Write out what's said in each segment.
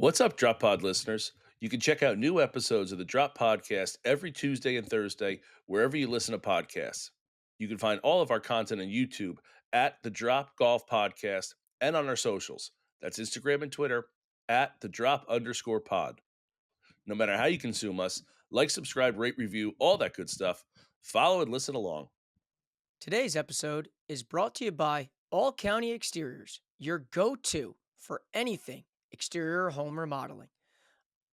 What's up, Drop Pod listeners? You can check out new episodes of the Drop Podcast every Tuesday and Thursday, wherever you listen to podcasts. You can find all of our content on YouTube at the Drop Golf Podcast and on our socials. That's Instagram and Twitter at the Drop_pod. No matter how you consume us, like, subscribe, rate, review, all that good stuff. Follow and listen along. Today's episode is brought to you by All County Exteriors, your go-to for anything exterior home remodeling.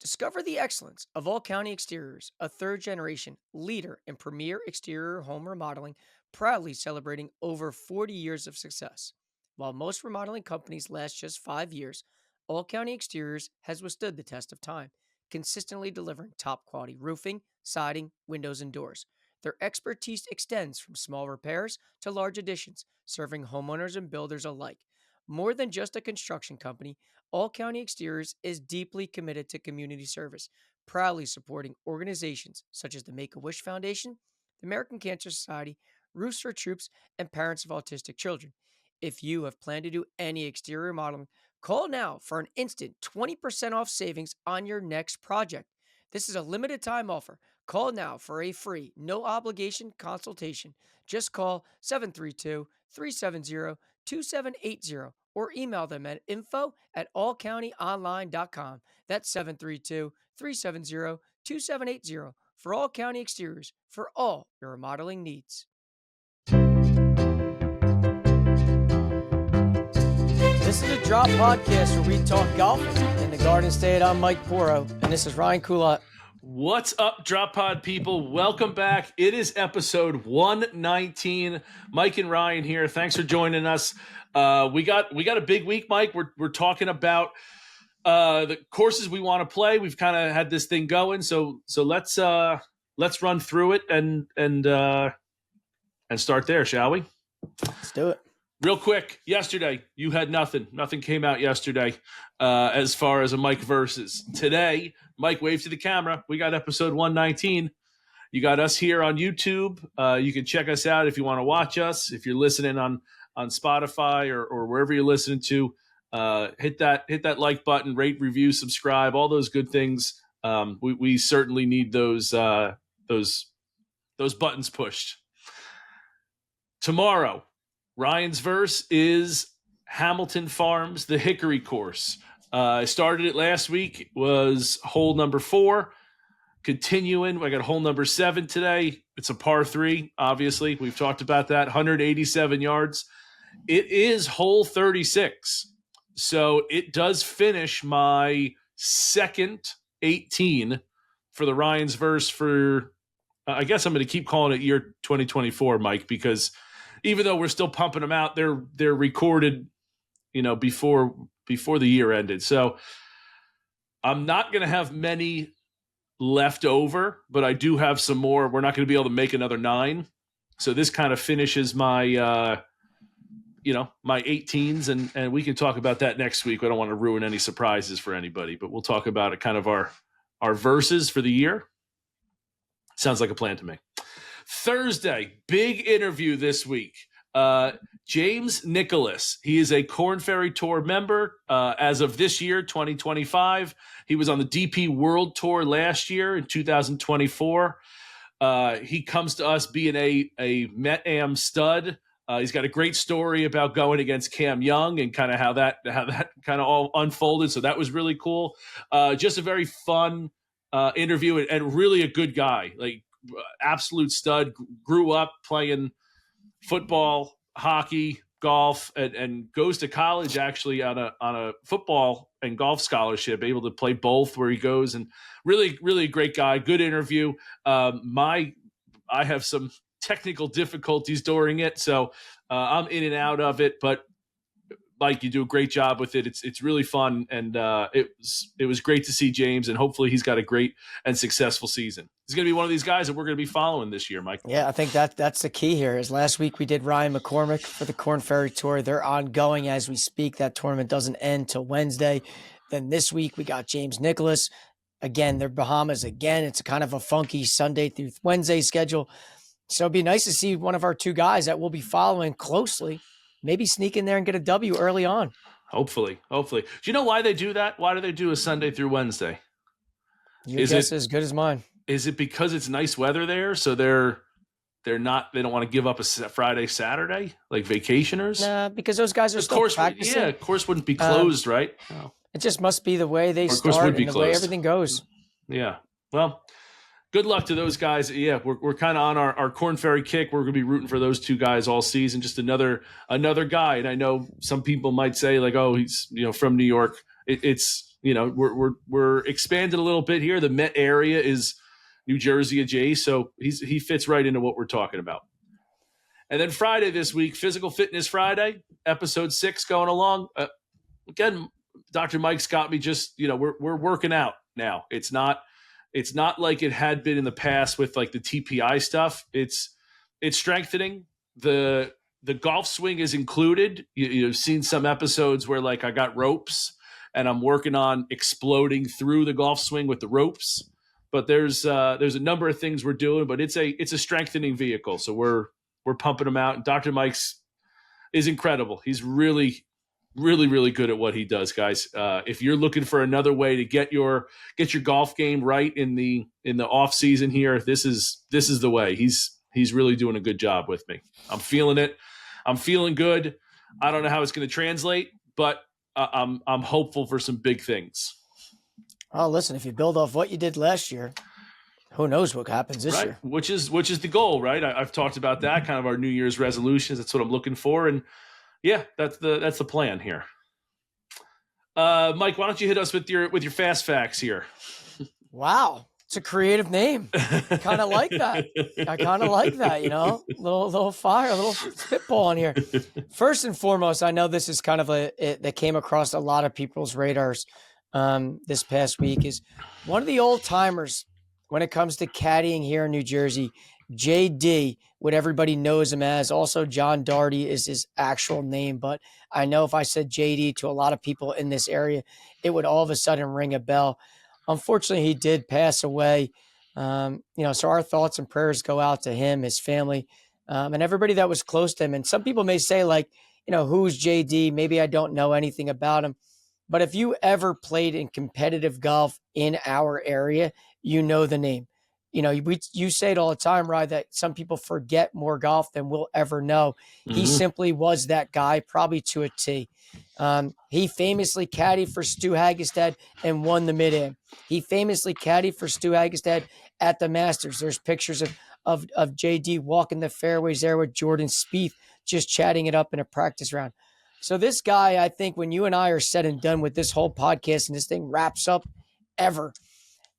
Discover the excellence of All County Exteriors, a third-generation leader in premier exterior home remodeling, proudly celebrating over 40 years of success. While most remodeling companies last just 5 years, All County Exteriors has withstood the test of time, consistently delivering top-quality roofing, siding, windows, and doors. Their expertise extends from small repairs to large additions, serving homeowners and builders alike. More than just a construction company, All County Exteriors is deeply committed to community service, proudly supporting organizations such as the Make-A-Wish Foundation, the American Cancer Society, Roofs for Troops, and Parents of Autistic Children. If you have planned to do any exterior remodeling, call now for an instant 20% off savings on your next project. This is a limited time offer. Call now for a free, no obligation consultation. Just call 732-370-2780 or email them at info@allcountyonline.com. That's 732-370-2780 for All County Exteriors for all your remodeling needs. This is a Drop Podcast where we talk golf in the Garden State. I'm Mike Poro, and this is Ryan Coulott. What's up, Drop Pod people? Welcome back. It is episode 119. Mike and Ryan here. Thanks for joining us. We got a big week, Mike. We're talking about the courses we want to play. We've kind of had this thing going, so let's run through it and start there, shall we? Let's do it. Real quick, yesterday, you had nothing. Nothing came out yesterday as far as a Mike versus. Today, Mike, wave to the camera. We got episode 119. You got us here on YouTube. You can check us out if you want to watch us. If you're listening on Spotify or wherever you're listening to, hit that like button, rate, review, subscribe, all those good things. We certainly need those buttons pushed. Tomorrow, Ryan's verse is Hamilton Farms, the Hickory course. I started it last week, was hole number 4. Continuing, I got hole number 7 today. It's a par 3, obviously. We've talked about that, 187 yards. It is hole 36. So it does finish my second 18 for the Ryan's verse for, I guess I'm going to keep calling it year 2024, Mike, because even though we're still pumping them out, they're recorded, before the year ended. So I'm not going to have many left over, but I do have some more. We're not going to be able to make another 9. So this kind of finishes my, my 18s, and we can talk about that next week. I don't want to ruin any surprises for anybody, but we'll talk about it, kind of our verses for the year. Sounds like a plan to me. Thursday, big interview this week. James Nicholas. He is a Korn Ferry Tour member as of this year, 2025. He was on the DP World Tour last year in 2024. He comes to us being a Met-Am stud. He's got a great story about going against Cam Young and kind of how that kind of all unfolded. So that was really cool. Just a very fun interview and really a good guy. Like, absolute stud. Grew up playing football, hockey, golf, and goes to college actually on a football and golf scholarship, able to play both where he goes, and really, really a great guy. Good interview. I have some technical difficulties during it, so I'm in and out of it, but Mike, you do a great job with it. It's really fun, and it was great to see James, and hopefully he's got a great and successful season. He's going to be one of these guys that we're going to be following this year, Mike. Yeah, I think that's the key here. Is last week we did Ryan McCormick for the Korn Ferry Tour. They're ongoing as we speak. That tournament doesn't end till Wednesday. Then this week we got James Nicholas. Again, they're Bahamas again. It's a kind of a funky Sunday through Wednesday schedule. So it'd be nice to see one of our two guys that we'll be following closely maybe sneak in there and get a W early on. Hopefully. Do you know why they do that? Why do they do a Sunday through Wednesday? Your Is guess it is as good as mine. is it because it's nice weather there, so they don't want to give up a Friday Saturday like vacationers? Nah, because those guys are Of still course, yeah, practicing. of course wouldn't be Um, closed, right? No. it just must be the way they Or of course start would be and the way closed. everything goes. Yeah. Well, good luck to those guys. Yeah, we're kind of on our Korn Ferry kick. We're going to be rooting for those two guys all season. Just another guy. And I know some people might say like, oh, he's from New York. It's we're expanded a little bit here. The Met area is New Jersey adjacent, so he fits right into what we're talking about. And then Friday this week, Physical Fitness Friday, episode 6 going along. Again, Dr. Mike's got me just, we're working out now. It's not like it had been in the past with like the TPI stuff. It's strengthening. The golf swing is included. You've seen some episodes where like I got ropes and I'm working on exploding through the golf swing with the ropes. But there's a number of things we're doing, but it's a strengthening vehicle. So we're pumping them out. And Dr. Mike's is incredible. He's really, really, really good at what he does, guys. If you're looking for another way to get your golf game right in the off season here, this is the way. He's really doing a good job with me. I'm feeling it. I'm feeling good. I don't know how it's going to translate, but I'm hopeful for some big things. Oh, listen, if you build off what you did last year, who knows what happens this year? Which is the goal, right? I've talked about that, kind of our New Year's resolutions. That's what I'm looking for, and yeah, that's the plan here. Mike, why don't you hit us with your fast facts here? Wow, it's a creative name. Kind of like that. I kind of like that. Little fire, a little spitball on here. First and foremost, I know this is kind of that came across a lot of people's radars this past week. Is one of the old timers when it comes to caddying here in New Jersey, JD, what everybody knows him as. Also, John Doherty is his actual name, but I know if I said JD to a lot of people in this area, it would all of a sudden ring a bell. Unfortunately, he did pass away. So our thoughts and prayers go out to him, his family, and everybody that was close to him. And some people may say like, who's JD? Maybe I don't know anything about him. But if you ever played in competitive golf in our area, you know the name. You say it all the time, Ryan, that some people forget more golf than we'll ever know. Mm-hmm. He simply was that guy, probably to a T. He famously caddied for Stu Hagestad and won the Mid-Am. He famously caddied for Stu Hagestad at the Masters. There's pictures of JD walking the fairways there with Jordan Spieth, just chatting it up in a practice round. So this guy, I think when you and I are said and done with this whole podcast and this thing wraps up ever,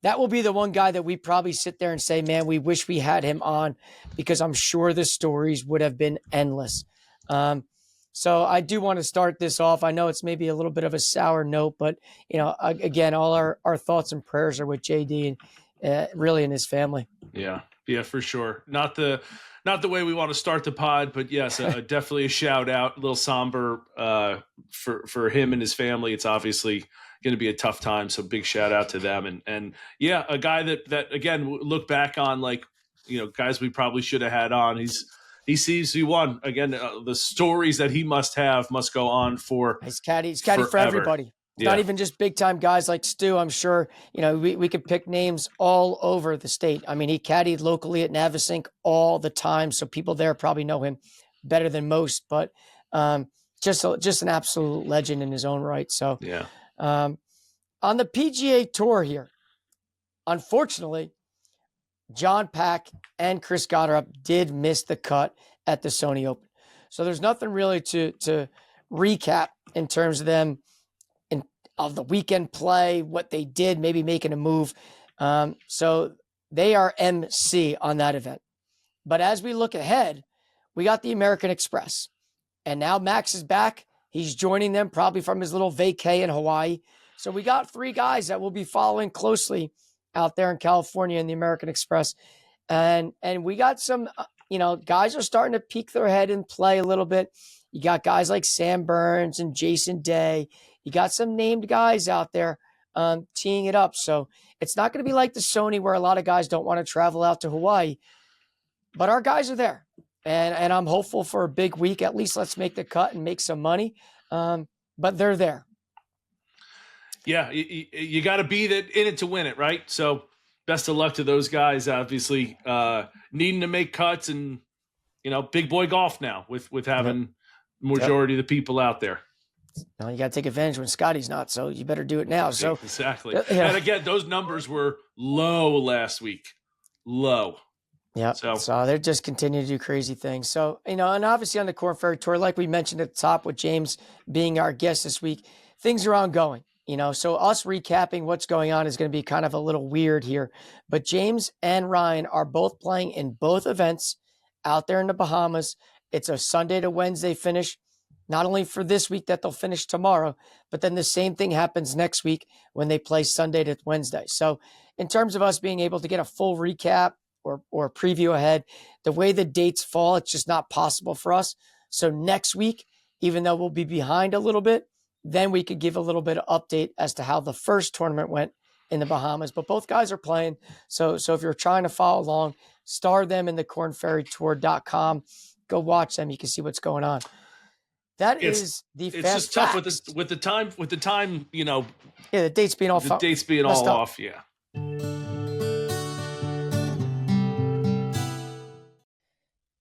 that will be the one guy that we probably sit there and say, man, we wish we had him on, because I'm sure the stories would have been endless. So I do want to start this off. I know it's maybe a little bit of a sour note, but, again, all our thoughts and prayers are with JD and really in his family. Yeah, for sure. Not the way we want to start the pod, but yes, definitely a shout out, a little somber for him and his family. It's obviously going to be a tough time, so big shout out to them. And yeah, a guy that again, look back on, like, guys we probably should have had on. He sees he won again. The stories that he must go on for. He's caddy for everybody. It's not even just big time guys like Stu. I'm sure, we could pick names all over the state. I mean, he caddied locally at Navasink all the time, so people there probably know him better than most, but just an absolute legend in his own right. So yeah. On the PGA Tour here, unfortunately, John Pack and Chris Gotterup did miss the cut at the Sony Open. So there's nothing really to recap in terms of them of the weekend play, what they did, maybe making a move. So they are MC on that event. But as we look ahead, we got the American Express. And now Max is back. He's joining them probably from his little vacay in Hawaii. So we got 3 guys that we'll be following closely out there in California in the American Express. And we got some, guys are starting to peek their head and play a little bit. You got guys like Sam Burns and Jason Day. You got some named guys out there teeing it up. So it's not going to be like the Sony where a lot of guys don't want to travel out to Hawaii. But our guys are there. And I'm hopeful for a big week. At least let's make the cut and make some money. but they're there. Yeah, you got to be in it to win it, right? So best of luck to those guys. Obviously, needing to make cuts, and big boy golf now with having majority of the people out there. No, you got to take advantage when Scotty's not, so you better do it now. So exactly. And again, those numbers were low last week. Low. Yeah. So they're just continuing to do crazy things. So, and obviously on the Korn Ferry Tour, like we mentioned at the top with James being our guest this week, things are ongoing. So us recapping what's going on is going to be kind of a little weird here. But James and Ryan are both playing in both events out there in the Bahamas. It's a Sunday to Wednesday finish, not only for this week that they'll finish tomorrow, but then the same thing happens next week when they play Sunday to Wednesday. So in terms of us being able to get a full recap or preview ahead, the way the dates fall, it's just not possible for us. So next week, even though we'll be behind a little bit, then we could give a little bit of update as to how the first tournament went in the Bahamas. But both guys are playing. So if you're trying to follow along, star them in the kornferrytour.com. Go watch them. You can see what's going on. It's just tough with the time. Yeah, the dates being all off. Yeah.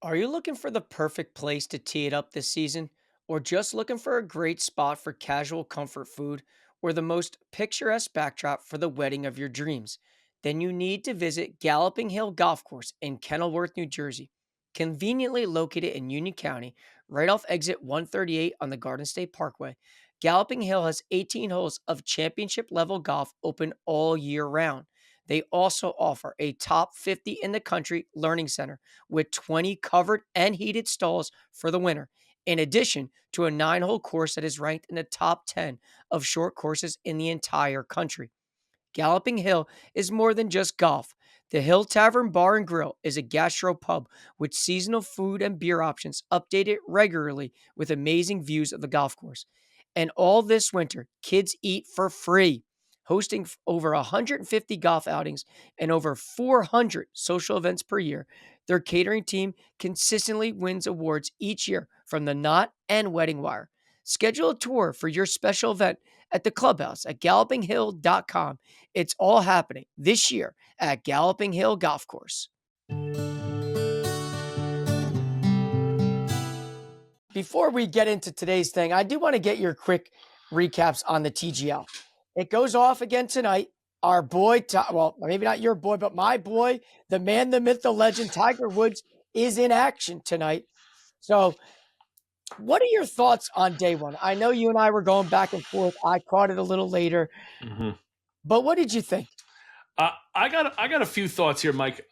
Are you looking for the perfect place to tee it up this season? Or just looking for a great spot for casual comfort food? Or the most picturesque backdrop for the wedding of your dreams? Then you need to visit Galloping Hill Golf Course in Kenilworth, New Jersey. Conveniently located in Union County, right off exit 138 on the Garden State Parkway, Galloping Hill has 18 holes of championship level golf open all year round. They also offer a top 50 in the country learning center with 20 covered and heated stalls for the winter, in addition to a 9-hole course that is ranked in the top 10 of short courses in the entire country. Galloping Hill is more than just golf. The Hill Tavern Bar and Grill is a gastro pub with seasonal food and beer options updated regularly with amazing views of the golf course. And all this winter, kids eat for free, hosting over 150 golf outings and over 400 social events per year. Their catering team consistently wins awards each year from the Knot and Wedding Wire. Schedule a tour for your special event at the clubhouse at gallopinghill.com. It's all happening this year at Galloping Hill Golf Course. Before we get into today's thing, I do want to get your quick recaps on the TGL. It goes off again tonight. Our boy, well, maybe not your boy, but my boy, the man, the myth, the legend, Tiger Woods, is in action tonight. So what are your thoughts on day one? I know you and I were going back and forth. I caught it a little later. Mm-hmm. But what did you think? I got a few thoughts here, Mike.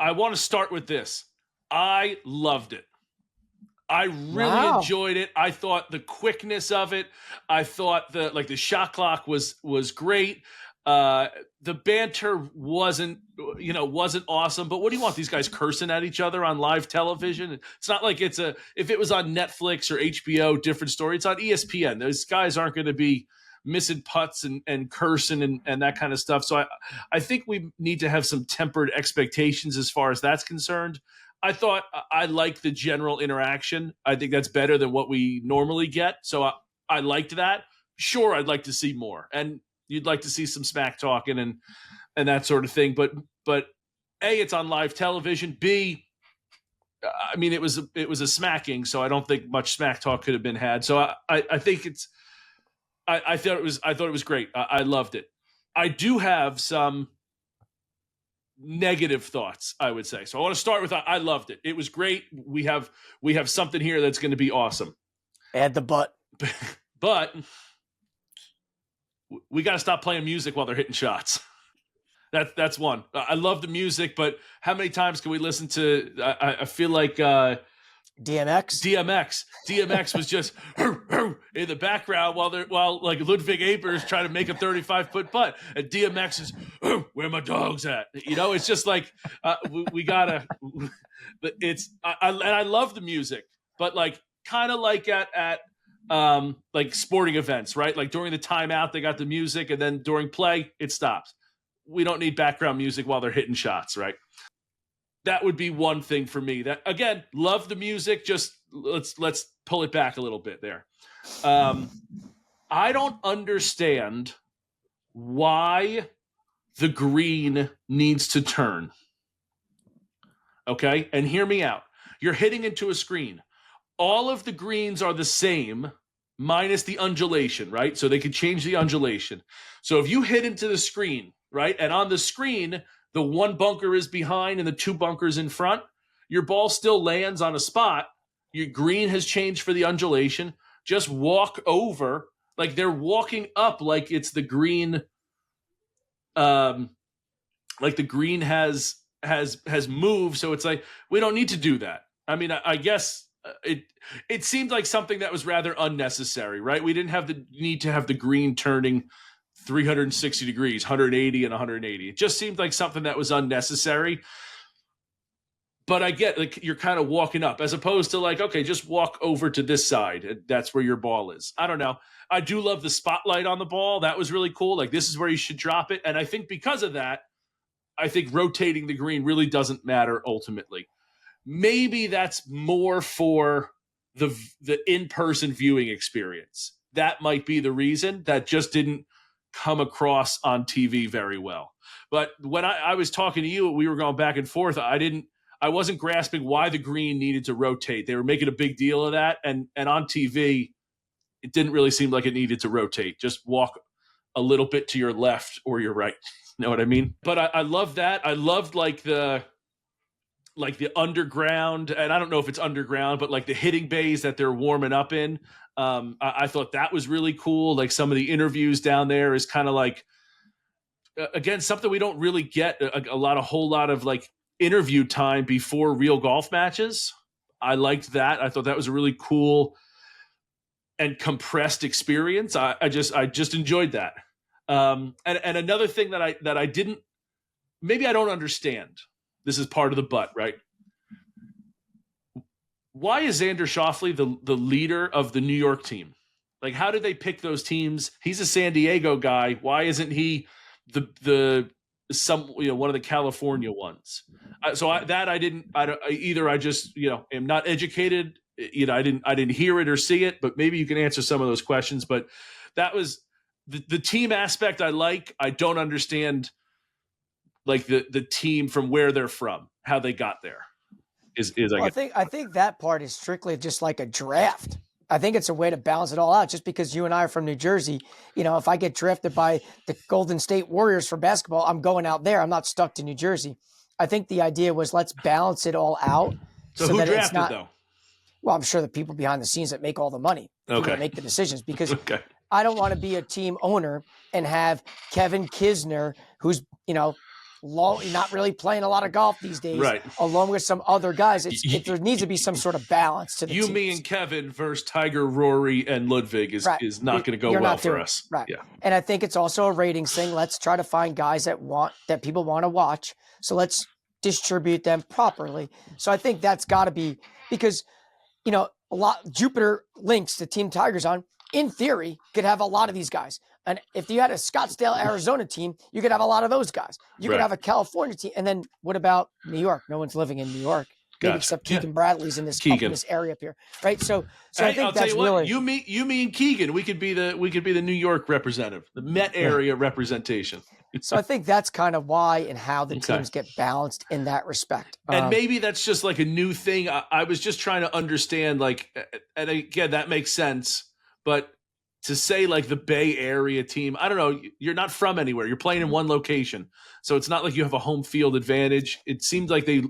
I want to start with this. I loved it. I really enjoyed it. I thought the quickness of it. I thought the shot clock was great. The banter wasn't awesome, but what do you want? These guys cursing at each other on live television? It's not like if it was on Netflix or HBO, different story. It's on ESPN. Those guys aren't going to be missing putts and cursing and that kind of stuff. So I think we need to have some tempered expectations as far as that's concerned. I like the general interaction. I think that's better than what we normally get. So I liked that. Sure, I'd like to see more. And you'd like to see some smack talking and that sort of thing. But A, it's on live television. B, I mean, it was a smacking, so I don't think much smack talk could have been had. So I think I thought it was great. I loved it. I do have some negative thoughts, I would say. So I want to start with I loved it. It was great. We have something here that's going to be awesome. Add the but. But we got to stop playing music while they're hitting shots. That's one. I love the music, but how many times can we listen to? I feel like DMX was just in the background while like Ludwig Abers trying to make a 35-foot putt, and DMX is where my dog's at. It's just like we gotta. I love the music, but like kind of like at like sporting events, right? Like during the timeout, they got the music, and then during play, it stops. We don't need background music while they're hitting shots, right? That would be one thing for me. That again, love the music. Just let's pull it back a little bit there. I don't understand why the green needs to turn. Okay, and hear me out. You're hitting into a screen. All of the greens are the same minus the undulation, right? So they could change the undulation. So if you hit into the screen, right, and on the screen, the one bunker is behind and the two bunkers in front, your ball still lands on a spot. Your green has changed for the undulation. Just walk over, like they're walking up like it's the green, um, like the green has moved. So it's like we don't need to do that. I mean, I guess it seemed like something that was rather unnecessary, right? We didn't have the need to have the green turning 360 degrees, 180 and 180. It just seemed like something that was unnecessary. But I get, like, you're kind of walking up as opposed to like, okay, just walk over to this side. That's where your ball is. I don't know. I do love the spotlight on the ball. That was really cool. Like, this is where you should drop it. And I think because of that, I think rotating the green really doesn't matter ultimately. Maybe that's more for the in-person viewing experience. That might be the reason that just didn't come across on TV very well. But when I was talking to you, we were going back and forth. I wasn't grasping why the green needed to rotate. They were making a big deal of that, and on TV, it didn't really seem like it needed to rotate. Just walk a little bit to your left or your right. You know what I mean? But I love that. I loved like the underground, and I don't know if it's underground, but like the hitting bays that they're warming up in. I thought that was really cool. Like some of the interviews down there is kind of like, again, something we don't really get a whole lot of like interview time before real golf matches. I liked that. I thought that was a really cool and compressed experience. I just enjoyed that. And another thing that I didn't, maybe I don't understand. This is part of the but, right? Why is Xander Schauffele the leader of the New York team? Like, how did they pick those teams? He's a San Diego guy. Why isn't he one of the California ones? I just am not educated. I didn't hear it or see it, but maybe you can answer some of those questions. But that was the team aspect I like. I don't understand like the team from where they're from, how they got there. I think that part is strictly just like a draft. I think it's a way to balance it all out. Just because you and I are from New Jersey, if I get drafted by the Golden State Warriors for basketball, I'm going out there. I'm not stuck to New Jersey. I think the idea was let's balance it all out. So who drafted though? Well, I'm sure the people behind the scenes that make all the money, that make the decisions, because I don't want to be a team owner and have Kevin Kisner, who's, not really playing a lot of golf these days, right, along with some other guys. There needs to be some sort of balance to the teams. Me, and Kevin versus Tiger, Rory, and Ludwig is not going to go well for us. Right. Yeah. And I think it's also a ratings thing. Let's try to find guys that people want to watch. So let's distribute them properly. So I think that's got to be, because, Jupiter links the Team Tigers on, in theory, could have a lot of these guys. And if you had a Scottsdale, Arizona team, you could have a lot of those guys. You could have a California team. And then what about New York? No one's living in New York. Maybe except Keegan Bradley's in this area up here, right? So I think that's really you, me, and Keegan. We could be the New York representative, the Met area representation. So I think that's kind of why and how the teams get balanced in that respect. And maybe that's just like a new thing. I was just trying to understand, like, and again, that makes sense. But to say like the Bay Area team, I don't know, you're not from anywhere. You're playing in one location. So it's not like you have a home field advantage. It seemed like they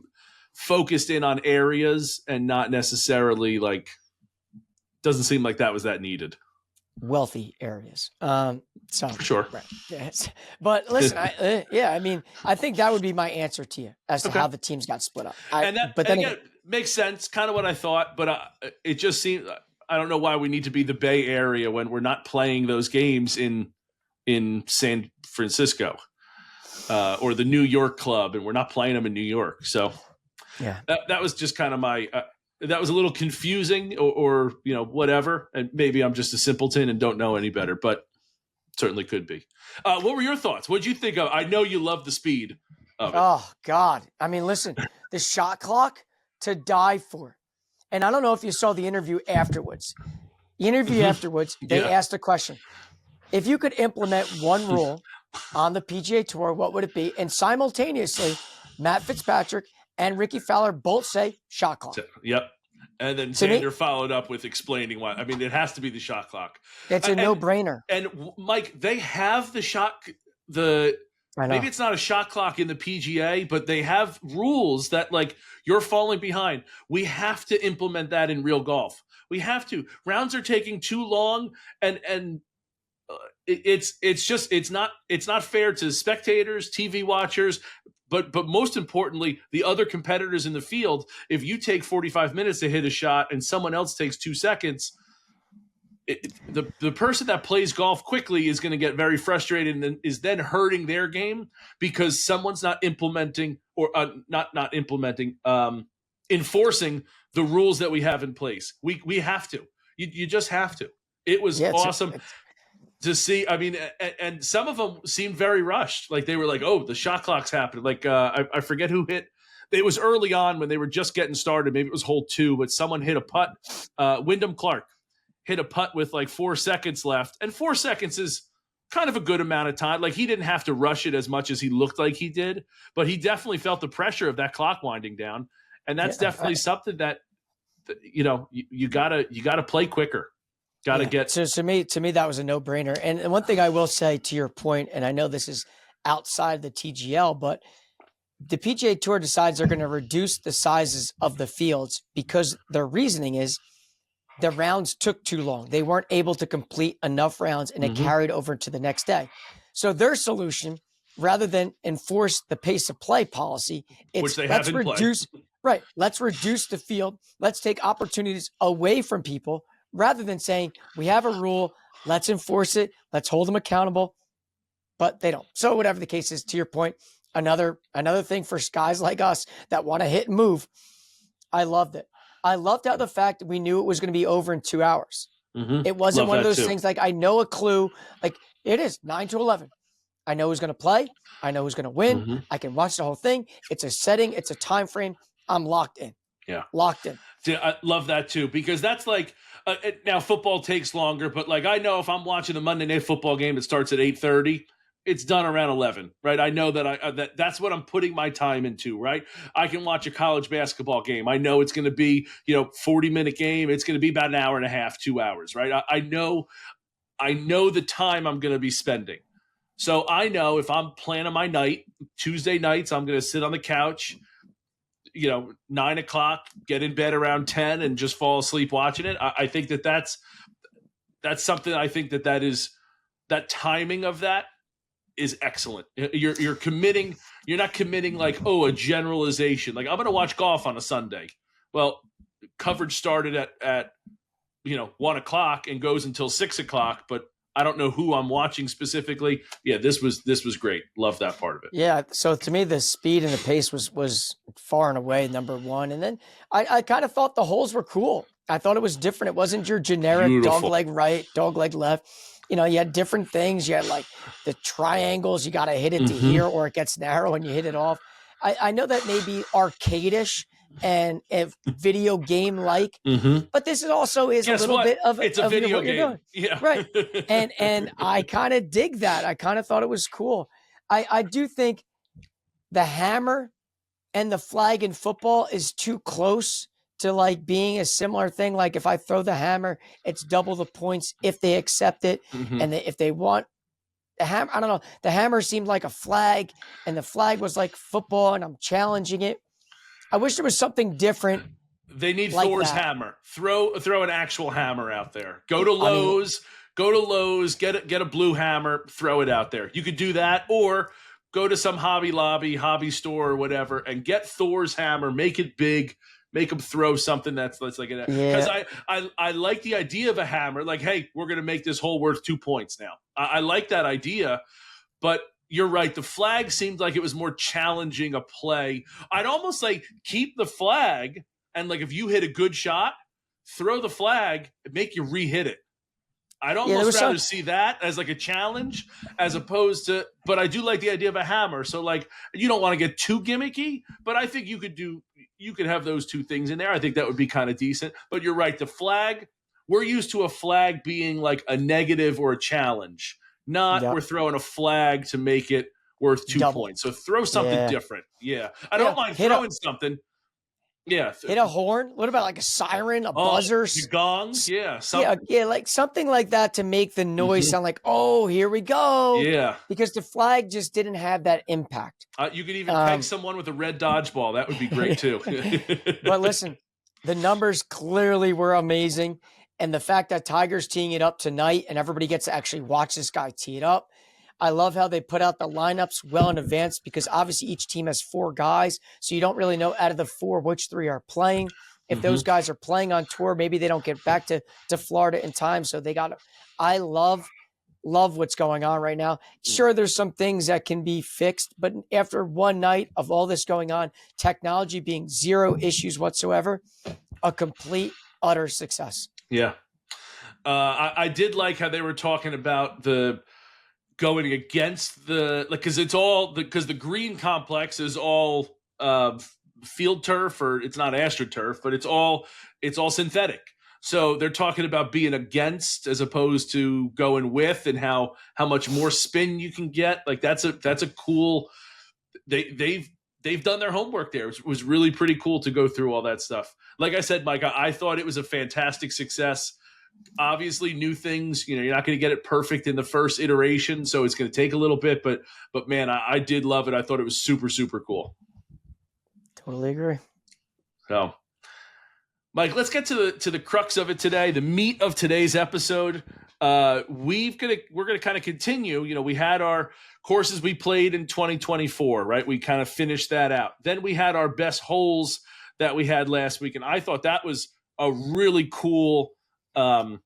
focused in on areas and not necessarily doesn't seem like that was that needed. Wealthy areas. Sure. Right. Yes. But listen, I think that would be my answer to you as to how the teams got split up. Again, makes sense, kind of what I thought, but it just seemed, I don't know why we need to be the Bay Area when we're not playing those games in San Francisco or the New York club, and we're not playing them in New York. So that was just kind of my that was a little confusing or whatever. And maybe I'm just a simpleton and don't know any better, but certainly could be. What were your thoughts? What'd you think of? I know you love the speed of it. Oh, God. I mean, listen, the shot clock to die for. And I don't know if you saw the interview afterwards. The interview afterwards, they Yeah. asked a question. If you could implement one rule on the PGA Tour, what would it be? And simultaneously, Matt Fitzpatrick and Ricky Fowler both say shot clock. Yep. And then To me, Xander followed up with explaining why. I mean, it has to be the shot clock. it's a no-brainer. And Mike, they have maybe it's not a shot clock in the PGA, but they have rules that, like, you're falling behind. We have to implement that in real golf. We have to. Rounds are taking too long, and it's not fair to spectators, TV watchers, but most importantly, the other competitors in the field. If you take 45 minutes to hit a shot and someone else takes 2 seconds, the person that plays golf quickly is going to get very frustrated and is then hurting their game because someone's not implementing or not implementing, enforcing the rules that we have in place. We have to. You just have to. It was awesome to see. I mean, and some of them seemed very rushed. Like they were like, "Oh, the shot clock's happening." Like I forget who hit. It was early on when they were just getting started. Maybe it was hole 2, but someone hit a putt. Wyndham Clark hit a putt with like 4 seconds left, and 4 seconds is kind of a good amount of time. Like he didn't have to rush it as much as he looked like he did, but he definitely felt the pressure of that clock winding down, and that's definitely something that you gotta play quicker. Got to get. So to me, that was a no-brainer. And one thing I will say to your point, and I know this is outside the TGL, but the PGA Tour decides they're going to reduce the sizes of the fields because their reasoning is the rounds took too long. They weren't able to complete enough rounds, and it carried over to the next day. So their solution, rather than enforce the pace of play policy, it's let's reduce the field. Let's take opportunities away from people rather than saying we have a rule, let's enforce it, let's hold them accountable. But they don't. So whatever the case is, to your point, another thing for guys like us that want to hit and move, I loved it. I loved how the fact that we knew it was going to be over in 2 hours. It wasn't one of those things like I know a clue. Like it is 9 to 11. I know who's going to play. I know who's going to win. I can watch the whole thing. It's a setting. It's a time frame. I'm locked in. Yeah. Locked in. I love that too, because that's like, now football takes longer, but like I know if I'm watching the Monday Night Football game, it starts at 8:30. It's done around 11, right? I know that that's what I'm putting my time into, right? I can watch a college basketball game. I know it's going to be, 40-minute game. It's going to be about an hour and a half, 2 hours, right? I know the time I'm going to be spending. So I know if I'm planning my night, Tuesday nights, I'm going to sit on the couch, 9 o'clock, get in bed around 10 and just fall asleep watching it. I think that's something. I think that is that timing of that is excellent. You're committing. You're not committing like, a generalization. Like I'm going to watch golf on a Sunday. Well, coverage started at 1 o'clock and goes until 6 o'clock, but I don't know who I'm watching specifically. Yeah, this was great. Love that part of it. Yeah. So to me, the speed and the pace was far and away number one. And then I kind of thought the holes were cool. I thought it was different. It wasn't your generic Beautiful. dog leg right, dog leg left. You had different things. You had like the triangles. You got to hit it to here or it gets narrow and you hit it off. I know that may be arcade-ish and video game like, but this is also a little bit of it's a video game. Yeah. Right. And I kind of dig that. I kind of thought it was cool. I do think the hammer and the flag in football is too close to like being a similar thing. Like if I throw the hammer, it's double the points if they accept it. And if they want the hammer, I don't know. The hammer seemed like a flag and the flag was like football and I'm challenging it. I wish there was something different. They need like Thor's that. hammer. Throw an actual hammer out there. Go to Lowe's. Get a blue hammer. Throw it out there. You could do that, or go to some Hobby Lobby, hobby store, or whatever, and get Thor's hammer. Make it big. Make them throw something that's like it. Because I like the idea of a hammer. Like, hey, we're gonna make this hole worth 2 points now. I like that idea, but you're right. The flag seemed like it was more challenging a play. I'd almost like keep the flag, and like if you hit a good shot, throw the flag and make you re-hit it. I'd almost rather see that as like a challenge as opposed to, but I do like the idea of a hammer. So like, you don't want to get too gimmicky, but I think you could have those two things in there. I think that would be kind of decent, but you're right. The flag we're used to a flag being like a negative or a challenge, not we're throwing a flag to make it worth 2 Double. points. So throw something different. Yeah. I don't mind throwing something. Yeah. Hit a horn. What about like a siren, a buzzer? A gong? Yeah. Like something like that to make the noise sound like, oh, here we go. Yeah. Because the flag just didn't have that impact. You could even peg someone with a red dodgeball. That would be great too. But listen, the numbers clearly were amazing. And the fact that Tiger's teeing it up tonight and everybody gets to actually watch this guy tee it up. I love how they put out the lineups well in advance because obviously each team has 4 guys. So you don't really know out of the 4 which 3 are playing. If those guys are playing on tour, maybe they don't get back to Florida in time. So they got I love what's going on right now. Sure, there's some things that can be fixed, but after one night of all this going on, technology being 0 issues whatsoever, a complete, utter success. Yeah. I did like how they were talking about the going against the, like, because it's all because the green complex is all field turf, or it's not astroturf, but it's all synthetic. So they're talking about being against as opposed to going with, and how much more spin you can get. Like that's a cool. They've done their homework there. It was really pretty cool to go through all that stuff. Like I said, Mike, I thought it was a fantastic success. Obviously, new things, you're not going to get it perfect in the first iteration, so it's going to take a little bit. But man, I did love it. I thought it was super, super cool. Totally agree. So, Mike, let's get to the crux of it today, the meat of today's episode. We're gonna kind of continue. We had our courses we played in 2024, right? We kind of finished that out. Then we had our best holes that we had last week, and I thought that was a really cool. What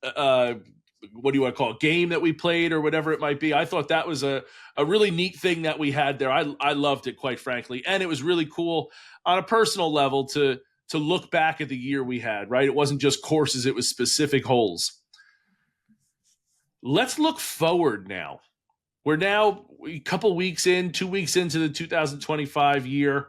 do you want to call it? Game that we played or whatever it might be. I thought that was a really neat thing that we had there. I loved it, quite frankly. And it was really cool on a personal level to look back at the year we had, right? It wasn't just courses, it was specific holes. Let's look forward now. We're now a couple weeks in, 2 weeks into the 2025 year.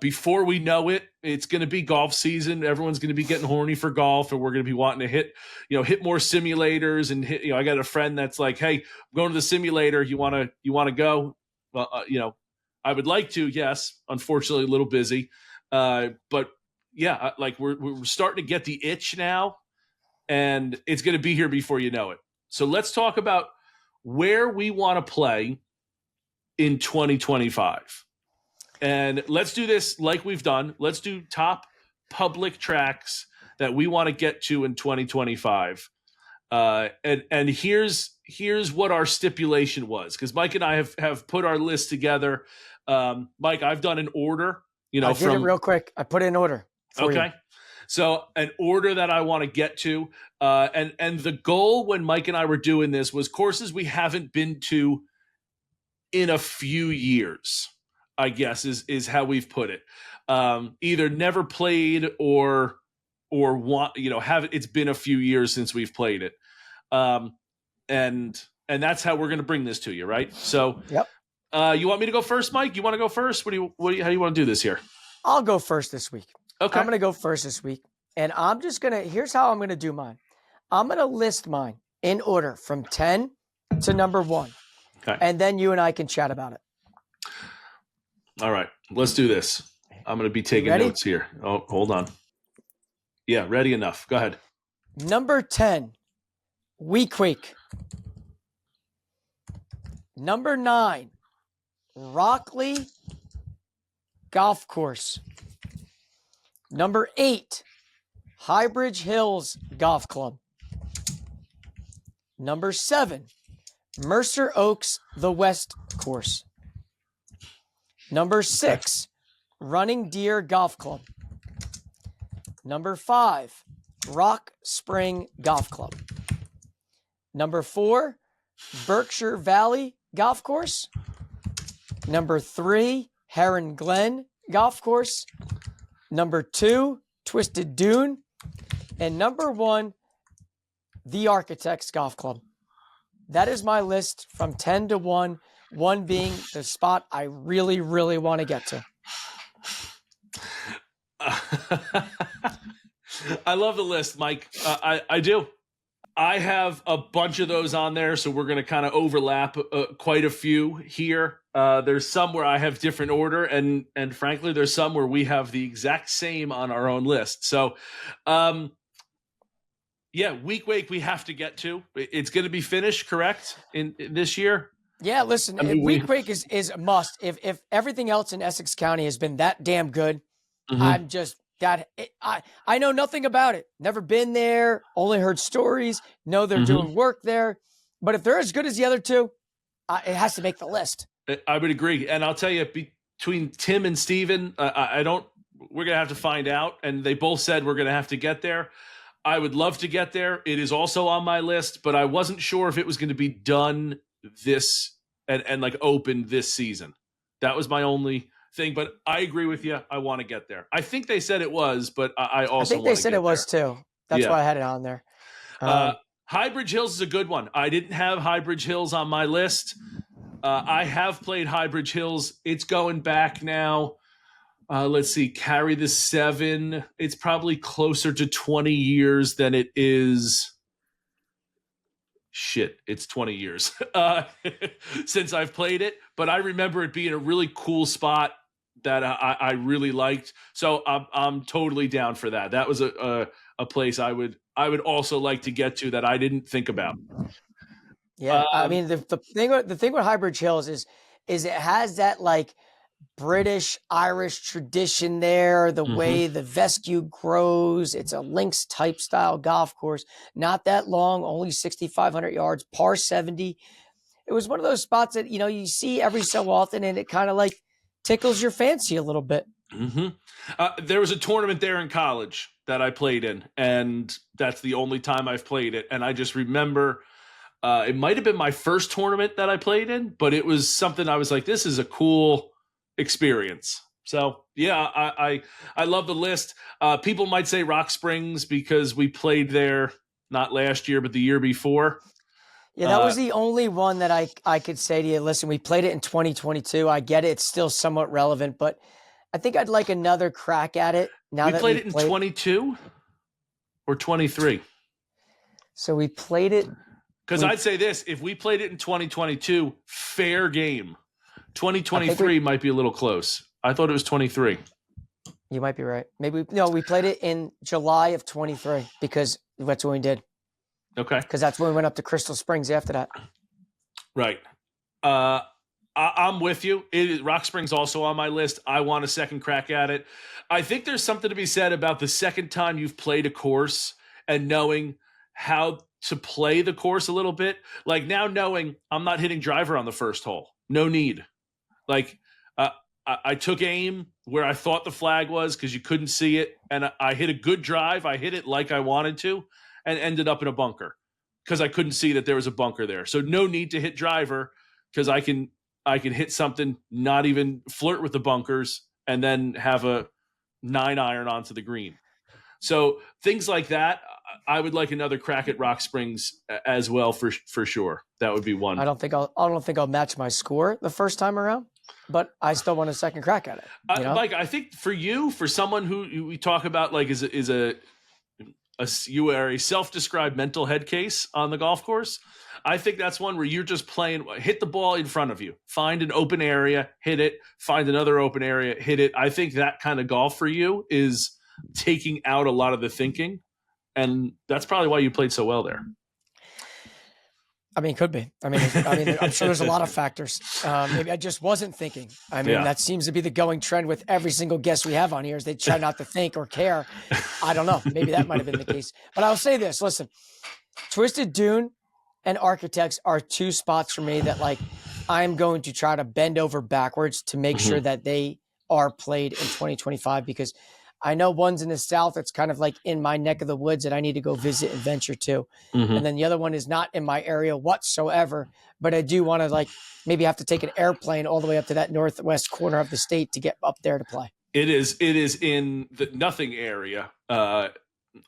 Before we know it, it's going to be golf season. Everyone's going to be getting horny for golf, and we're going to be wanting to hit more simulators and hit. I got a friend that's like, "Hey, I'm going to the simulator. You want to go?" Well, I would like to. Yes, unfortunately, a little busy. But yeah, like we're starting to get the itch now, and it's going to be here before you know it. So let's talk about where we want to play in 2025. And let's do this like we've done. Let's do top public tracks that we want to get to in 2025. And here's what our stipulation was, because Mike and I have put our list together. Mike, I've done an order. I did it real quick. I put it in order. Okay. You. So an order that I want to get to. And the goal when Mike and I were doing this was courses we haven't been to in a few years, I guess is how we've put it. Either never played or want, it's been a few years since we've played it. And that's how we're going to bring this to you. Right. So, yep. You want me to go first, Mike? You want to go first? How do you want to do this here? I'll go first this week. Okay. I'm going to go first this week. And here's how I'm going to do mine. I'm going to list mine in order from 10 to number 1. Okay. And then you and I can chat about it. All right, let's do this. I'm going to be taking notes here. Oh, hold on. Yeah, ready enough. Go ahead. Number 10, Weequahic. Number 9, Rockley Golf Course. Number 8, Highbridge Hills Golf Club. Number 7, Mercer Oaks The West Course. Number 6, Running Deer Golf Club. Number 5, Rock Spring Golf Club. Number 4, Berkshire Valley Golf Course. Number 3, Heron Glen Golf Course. Number 2, Twisted Dune. And number 1, The Architects Golf Club. That is my list from 10 to 1. 1 being the spot I really, really want to get to. I love the list, Mike. I do. I have a bunch of those on there, so we're going to kind of overlap quite a few here. There's some where I have different order, and frankly, there's some where we have the exact same on our own list. So, yeah, week we have to get to. It's going to be finished, correct, in this year? Yeah, listen, week quake is a must. If everything else in Essex County has been that damn good, I'm just I know nothing about it. Never been there. Only heard stories. Know they're doing work there. But if they're as good as the other two, it has to make the list. I would agree. And I'll tell you, between Tim and Steven, I don't. We're gonna have to find out. And they both said we're gonna have to get there. I would love to get there. It is also on my list, but I wasn't sure if it was going to be done this and like open this season. That was my only thing, but I agree with you. I want to get there. I think they said it was, but I also think they said it was too. That's why I had it on there. Highbridge Hills is a good one. I didn't have Highbridge Hills on my list. I have played Highbridge Hills. It's going back now. Let's see, carry the 7. It's probably closer to 20 years than it is. Shit, it's 20 years since I've played it, but I remember it being a really cool spot that I really liked. So I'm totally down for that. That was a place I would also like to get to that I didn't think about. Yeah, I mean the thing with Highbridge Hills is it has that like British Irish tradition there, the way the fescue grows. It's a links type style golf course, not that long, only 6,500 yards, par 70. It was one of those spots that, you see every so often and it kind of like tickles your fancy a little bit. There was a tournament there in college that I played in, and that's the only time I've played it. And I just remember it might have been my first tournament that I played in, but it was something I was like, this is a cool experience. So yeah, I love the list. People might say Rock Springs because we played there not last year but the year before. Yeah, that was the only one that I could say to you, listen, we played it in 2022. I get it, it's still somewhat relevant, but I think I'd like another crack at it now that we played it in 22 or 23. So we played it because I'd say this, if we played it in 2022, fair game. 2023 might be a little close. I thought it was 23. You might be right. Maybe we played it in July of 23 because that's when we did. Okay. Because that's when we went up to Crystal Springs after that. Right. I'm with you. Rock Springs also on my list. I want a second crack at it. I think there's something to be said about the second time you've played a course and knowing how to play the course a little bit. Like now knowing I'm not hitting driver on the first hole. No need. Like I took aim where I thought the flag was because you couldn't see it, and I hit a good drive. I hit it like I wanted to, and ended up in a bunker because I couldn't see that there was a bunker there. So no need to hit driver because I can hit something, not even flirt with the bunkers, and then have a 9-iron onto the green. So things like that, I would like another crack at Rock Springs as well for sure. That would be one. I don't think I'll match my score the first time around, but I still want a second crack at it. Mike, I think for someone who we talk about like you are a self-described mental head case on the golf course. I think that's one where you're just playing, hit the ball in front of you, find an open area, hit it, find another open area, hit it. I think that kind of golf for you is taking out a lot of the thinking. And that's probably why you played so well there. I mean, it could be. I mean, I'm sure there's a lot of factors. Maybe I just wasn't thinking. I mean, that seems to be the going trend with every single guest we have on here is they try not to think or care. I don't know. Maybe that might have been the case. But I'll say this. Listen, Twisted Dune and Architects are two spots for me that like I'm going to try to bend over backwards to make sure that they are played in 2025 because I know one's in the South. It's kind of like in my neck of the woods that I need to go visit and venture to. And then the other one is not in my area whatsoever, but I do want to like maybe have to take an airplane all the way up to that northwest corner of the state to get up there to play. It is in the nothing area,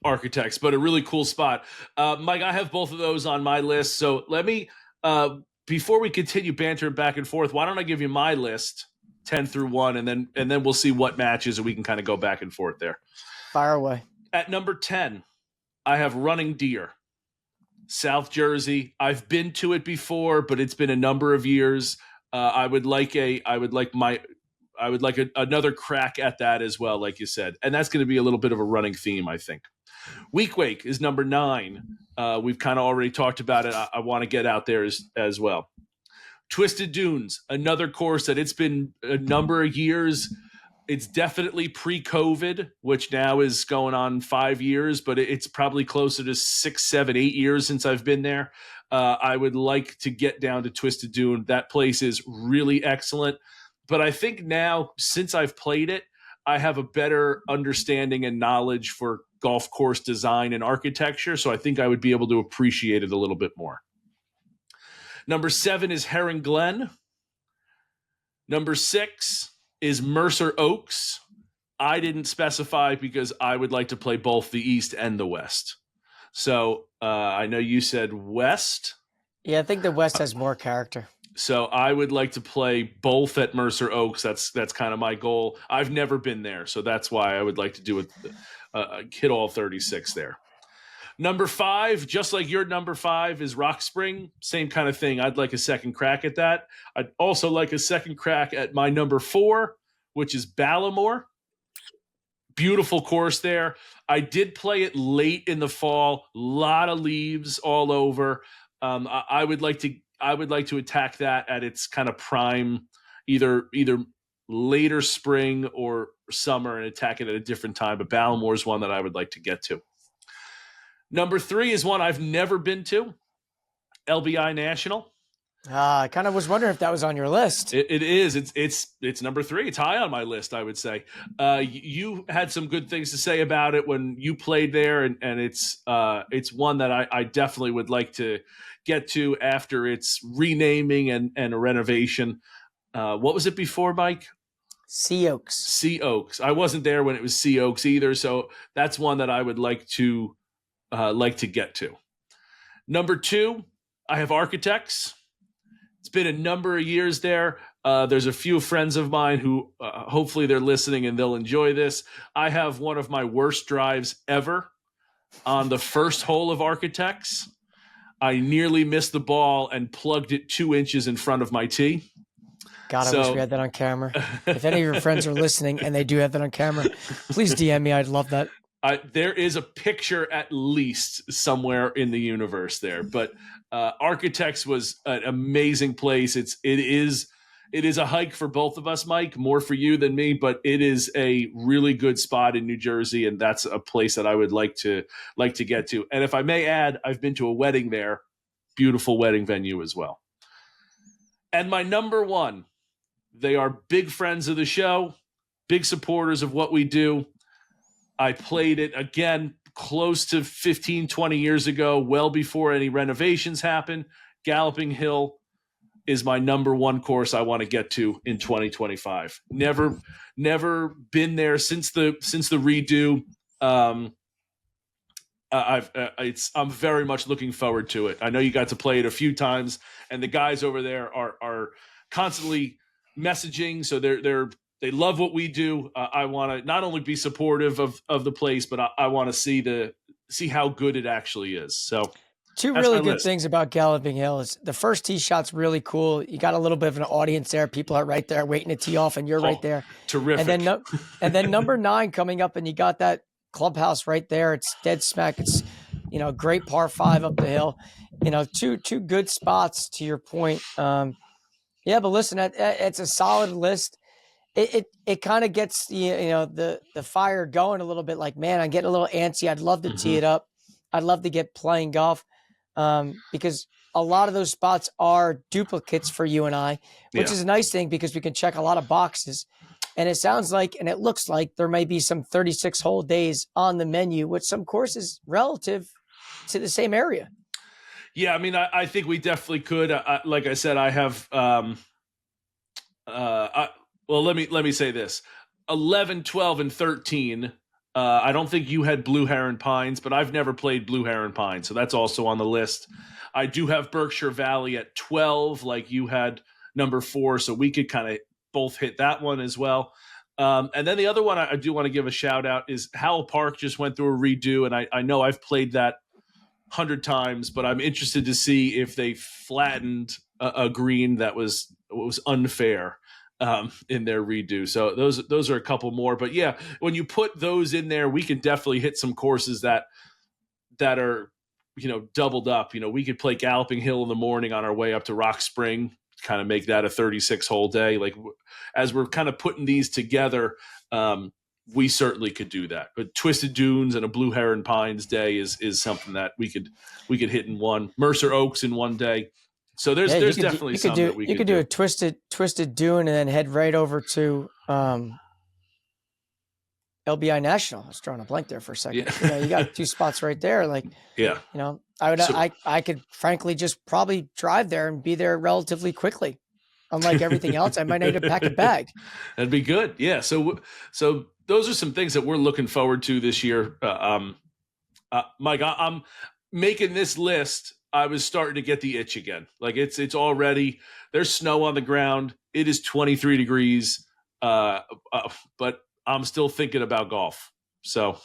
Architects, but a really cool spot. Mike, I have both of those on my list. So let me, before we continue bantering back and forth, why don't I give you my list? 10 through 1, and then we'll see what matches and we can kind of go back and forth there. Fire away. At number 10, I have Running Deer, South Jersey. I've been to it before, but it's been a number of years. I would like another crack at that as well, like you said, and that's going to be a little bit of a running theme, I think. Week Wake is number 9. We've kind of already talked about it. I want to get out there as well. Twisted Dunes, another course that it's been a number of years. It's definitely pre-COVID, which now is going on 5 years, but it's probably closer to 6, 7, 8 years since I've been there. I would like to get down to Twisted Dune. That place is really excellent. But I think now, since I've played it, I have a better understanding and knowledge for golf course design and architecture. So I think I would be able to appreciate it a little bit more. Number 7 is Heron Glen. Number 6 is Mercer Oaks. I didn't specify because I would like to play both the East and the West. So I know you said West. Yeah, I think the West has more character. So I would like to play both at Mercer Oaks. That's kind of my goal. I've never been there, so that's why I would like to do hit all 36 there. Number 5, just like your number 5, is Rock Spring. Same kind of thing. I'd like a second crack at that. I'd also like a second crack at my number 4, which is Ballamore. Beautiful course there. I did play it late in the fall. A lot of leaves all over. I would like to attack that at its kind of prime, either later spring or summer, and attack it at a different time. But Ballamore is one that I would like to get to. Number 3 is one I've never been to, LBI National. I kind of was wondering if that was on your list. It is. It's number 3. It's high on my list, I would say. You had some good things to say about it when you played there, and it's one that I definitely would like to get to after its renaming and a renovation. What was it before, Mike? Sea Oaks. Sea Oaks. I wasn't there when it was Sea Oaks either, so that's one that I would like to get to. Number 2, I have Architects. It's been a number of years there. There's a few friends of mine who hopefully they're listening and they'll enjoy this. I have one of my worst drives ever on the first hole of Architects. I nearly missed the ball and plugged it 2 inches in front of my tee. God, I wish we had that on camera. If any of your friends are listening and they do have that on camera, please DM me. I'd love that. There is a picture at least somewhere in the universe there, but Architects was an amazing place. It is a hike for both of us, Mike, more for you than me, but it is a really good spot in New Jersey, and that's a place that I would like to get to. And if I may add, I've been to a wedding there, beautiful wedding venue as well. And my number 1, they are big friends of the show, big supporters of what we do. I played it again close to 15, 20 years ago, well before any renovations happened. Galloping Hill is my number 1 course I want to get to in 2025. Never been there since the redo. I'm very much looking forward to it. I know you got to play it a few times, and the guys over there are constantly messaging, so they love what we do. I want to not only be supportive of the place, but I want to see how good it actually is. So 2 really good things about Galloping Hill is the first tee shot's really cool. You got a little bit of an audience there. People are right there waiting to tee off, and you're right there. Terrific. And then number 9 coming up, and you got that clubhouse right there. It's dead smack. It's great par 5 up the hill. Two good spots to your point. But listen, it's a solid list. It kind of gets the fire going a little bit. Like, man, I'm getting a little antsy. I'd love to tee it up. I'd love to get playing golf because a lot of those spots are duplicates for you and I, which is a nice thing because we can check a lot of boxes. And it sounds like, and it looks like there may be some 36 hole days on the menu, with some courses relative to the same area. Yeah, I mean, I think we definitely could. Like I said, I have. Well, let me say this: 11, 12, and 13. I don't think you had Blue Heron Pines, but I've never played Blue Heron Pines, so that's also on the list. I do have Berkshire Valley at 12, like you had number 4, so we could kind of both hit that one as well. And then the other one I do want to give a shout out is Howell Park just went through a redo, and I know I've played that 100 times, but I'm interested to see if they flattened a green that was unfair in their redo. So those are a couple more, but yeah, when you put those in there, we can definitely hit some courses that are doubled up. We could play Galloping Hill in the morning on our way up to Rock Spring, kind of make that a 36 hole day. Like as we're kind of putting these together, we certainly could do that. But Twisted Dunes and a Blue Heron Pines day is something that we could hit in one. Mercer Oaks in one day. So there's definitely something that we could do. You could do a twisted dune and then head right over to LBI National. I was drawing a blank there for a second. Yeah. You got 2 spots right there. Like, yeah, I could frankly just probably drive there and be there relatively quickly. Unlike everything else, I might need to pack a bag. That'd be good. Yeah. So those are some things that we're looking forward to this year. Mike, I'm making this list. I was starting to get the itch again. Like it's already, there's snow on the ground. It is 23 degrees. But I'm still thinking about golf. So.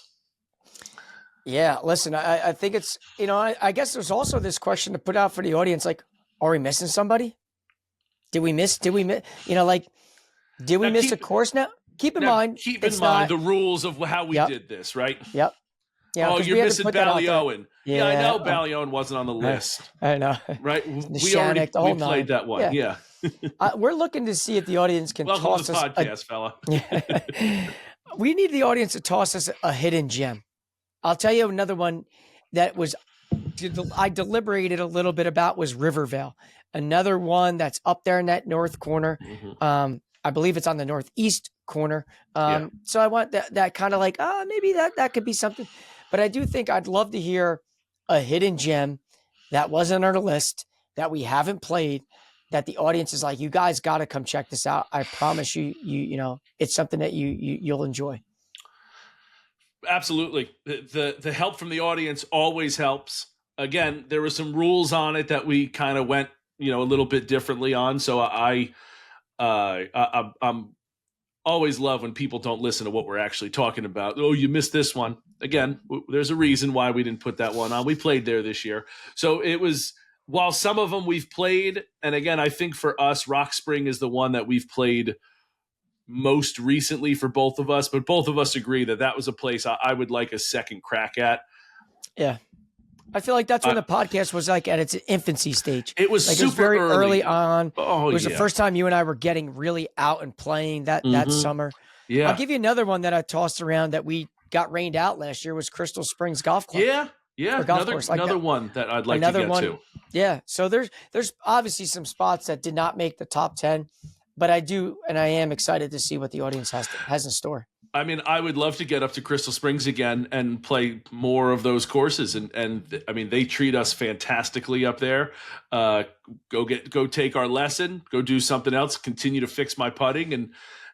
Yeah, listen, I think it's, I guess there's also this question to put out for the audience. Like, are we missing somebody? Did we miss, did we miss a course now? Keep in mind the rules of how we did this, right? Yep. Yeah, you're missing Ballyowen. Yeah, I know Ballyowen wasn't on the list. I know. Right? We played that one. Yeah. We're looking to see if the audience can Welcome toss to the podcast, fella. We need the audience to toss us a hidden gem. I'll tell you another one that I deliberated a little bit about was Rivervale. Another one that's up there in that north corner. Mm-hmm. I believe it's on the northeast corner. So I want that kind of like, maybe that could be something. But I do think I'd love to hear a hidden gem that wasn't on our list, that we haven't played, that the audience is like, you guys got to come check this out. I promise you, it's something that you'll enjoy. Absolutely. The help from the audience always helps. Again, there were some rules on it that we kind of went, a little bit differently on. So I'm always love when people don't listen to what we're actually talking about. Oh, you missed this one. Again, there's a reason why we didn't put that one on. We played there this year. So it was, while some of them we've played, and again, I think for us, Rock Spring is the one that we've played most recently for both of us, but both of us agree that was a place I would like a second crack at. Yeah. I feel like that's when the podcast was like at its infancy stage. It was like super it was very early on. Oh, it was the first time you and I were getting really out and playing that summer. Yeah. I'll give you another one that I tossed around that we got rained out last year was Crystal Springs Golf Club. Yeah. Another one that I'd like to get to. Yeah. So there's obviously some spots that did not make the top 10, but I am excited to see what the audience has in store. I mean, I would love to get up to Crystal Springs again and play more of those courses. And I mean, they treat us fantastically up there. Go take our lesson, go do something else, continue to fix my putting.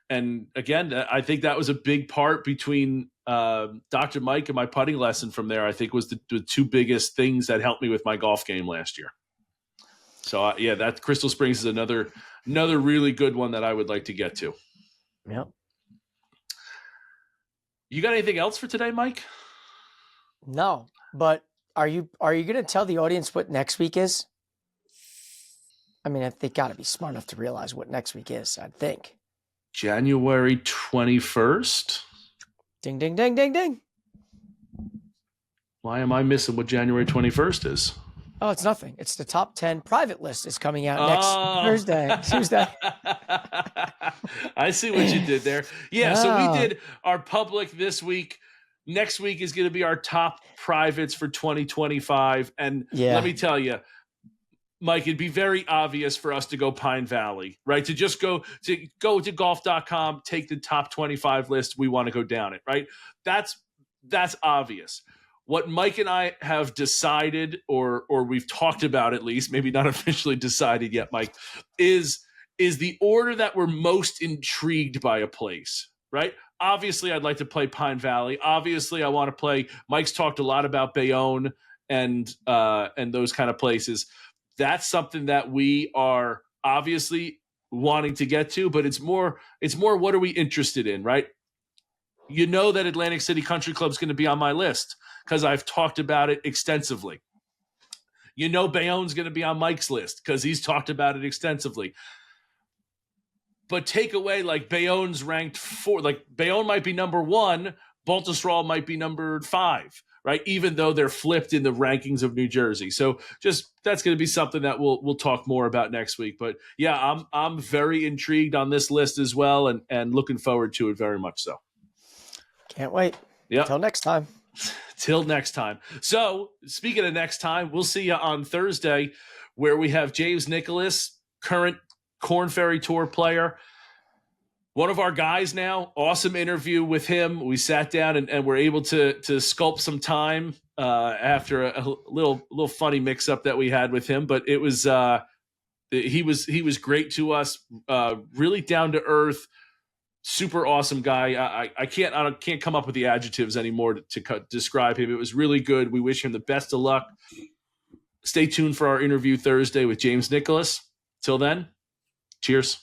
And again, I think that was a big part between Dr. Mike and my putting lesson from there. I think was the two biggest things that helped me with my golf game last year. So that Crystal Springs is another really good one that I would like to get to. Yep. You got anything else for today, Mike? No, but are you going to tell the audience what next week is? I mean, they got to be smart enough to realize what next week is, I think. January 21st. Ding, ding, ding, ding, ding. Why am I missing what January 21st is? Oh, it's nothing. It's the top 10 private list is coming out next Tuesday. I see what you did there. Yeah, so we did our public this week. Next week is going to be our top privates for 2025. And let me tell you, Mike, it'd be very obvious for us to go Pine Valley, right? To just go to golf.com, take the top 25 list. We want to go down it, right? That's obvious. What Mike and I have decided, or we've talked about at least, maybe not officially decided yet, Mike, is the order that we're most intrigued by a place, right? Obviously, I'd like to play Pine Valley. Obviously, I want to play. Mike's talked a lot about Bayonne and those kind of places. That's something that we are obviously wanting to get to, but it's more what are we interested in, right? You know that Atlantic City Country Club is going to be on my list because I've talked about it extensively. You know Bayonne's going to be on Mike's list because he's talked about it extensively. But take away like Bayonne's ranked 4, like Bayonne might be number 1, Baltusrol might be number 5, right? Even though they're flipped in the rankings of New Jersey. So just that's going to be something that we'll talk more about next week. But yeah, I'm very intrigued on this list as well, and looking forward to it very much so. Can't wait. Yeah. Until next time. Till next time. So speaking of next time, we'll see you on Thursday, where we have James Nicholas, current Korn Ferry Tour player. One of our guys now. Awesome interview with him. We sat down and were able to sculpt some time after a little funny mix up that we had with him. But it was he was great to us. Really down to earth. Super awesome guy. I can't come up with the adjectives anymore to describe him. It was really good. We wish him the best of luck. Stay tuned for our interview Thursday with James Nicholas. Till then, cheers.